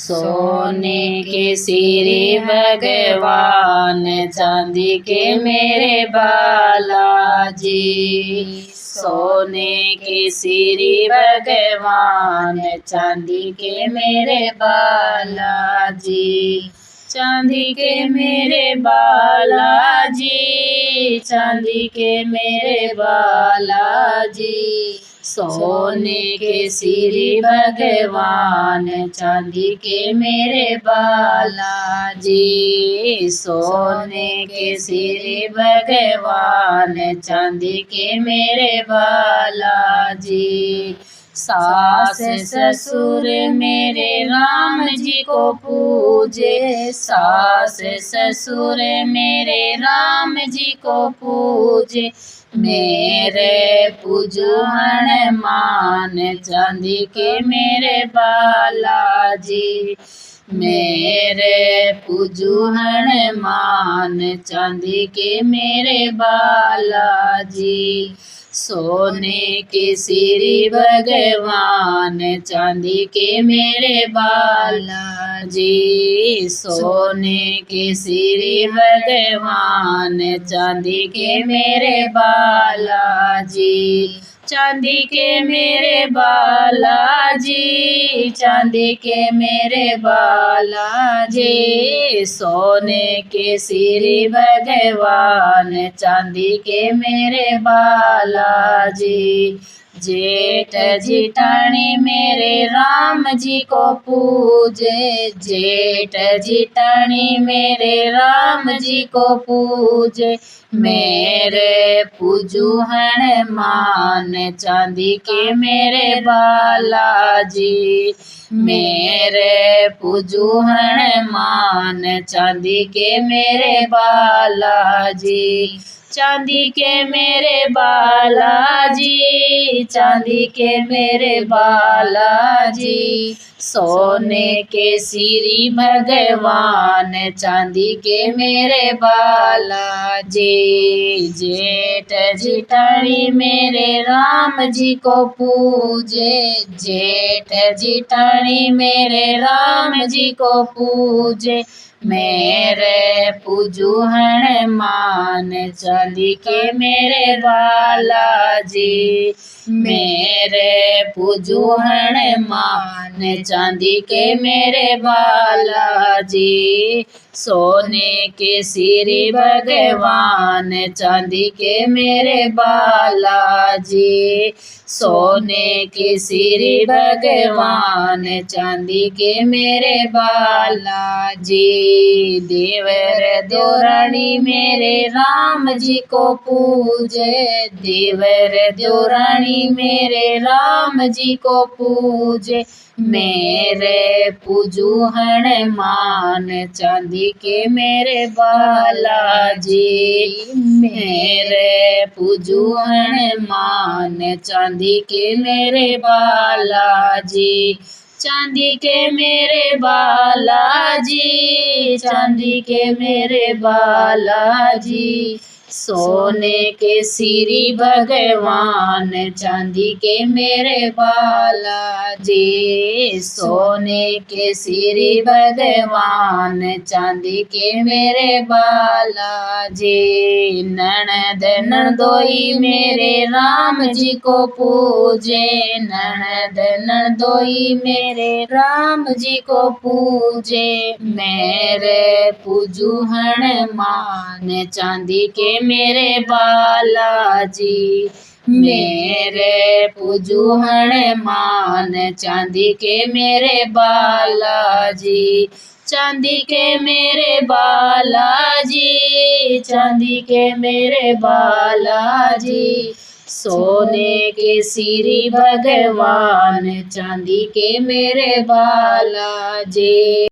सोने के सिरे भगवान, चांदी के मेरे बालाजी। सोने के सिरे भगवान, चांदी के मेरे बालाजी। चांदी के मेरे बालाजी, चांदी के मेरे बालाजी। सोने के सिरे भगवान, चांदी के मेरे बालाजी। सोने के सिरे भगवान, चांदी के मेरे बालाजी। सास ससुर मेरे राम जी को पूजे, सास ससुर मेरे राम जी को पूजे। मेरे पूजन मान, चांदी के मेरे बालाजी। मेरे पूजन मान, चांदी के मेरे बालाजी। सोने के सिरे भगवान, चांदी के मेरे बालाजी। सोने के सिरे भगवान, चांदी के मेरे बालाजी। चांदी के मेरे बालाजी, चांदी के मेरे बालाजी। सोने के सिरे भगवान, चांदी के मेरे बालाजी। जेठ जिठानी मेरे राम जी को पूजे, जेठ जिठानी मेरे राम जी को पूजे। मेरे पूजन मान, चांदी के मेरे बालाजी। मेरे पूजन मान, चांदी के मेरे बालाजी। चांदी के मेरे बालाजी, चांदी के मेरे बालाजी। सोने के सिरे भगवान, चांदी के मेरे बालाजी। जेठ जिठानी मेरे राम जी को पूजे, जेठ जिठानी मेरे राम जी को पूजे। मेरे पूजन मान, चांदी के मेरे बालाजी। मेरे पूजन मान, चांदी के मेरे बालाजी। सोने के सिरे भगवान, चांदी के मेरे बालाजी। सोने के सिरे भगवान, चांदी के मेरे बालाजी। देवर देवरानी मेरे राम जी को पूजे, देवर देवरानी मेरे राम जी को पूजे। मेरे पूजन मान, चांदी के मेरे बालाजी। मेरे पूजन मान, चांदी के मेरे बालाजी। चांदी के मेरे बालाजी, चांदी के मेरे बालाजी। सोने के सिरे भगवान, चांदी के मेरे बालाजी। सोने के सिरे भगवान, चांदी के मेरे बालाजी। ननद नंदोई मेरे राम जी को पूजे, ननद नंदोई मेरे राम जी को पूजे। मेरे पूजन मान, चांदी के मेरे बालाजी। मेरे पूजन मान, चांदी के मेरे बालाजी। चांदी के मेरे बालाजी, चांदी के मेरे बालाजी। सोने के सिरे भगवान, चांदी के मेरे बालाजी।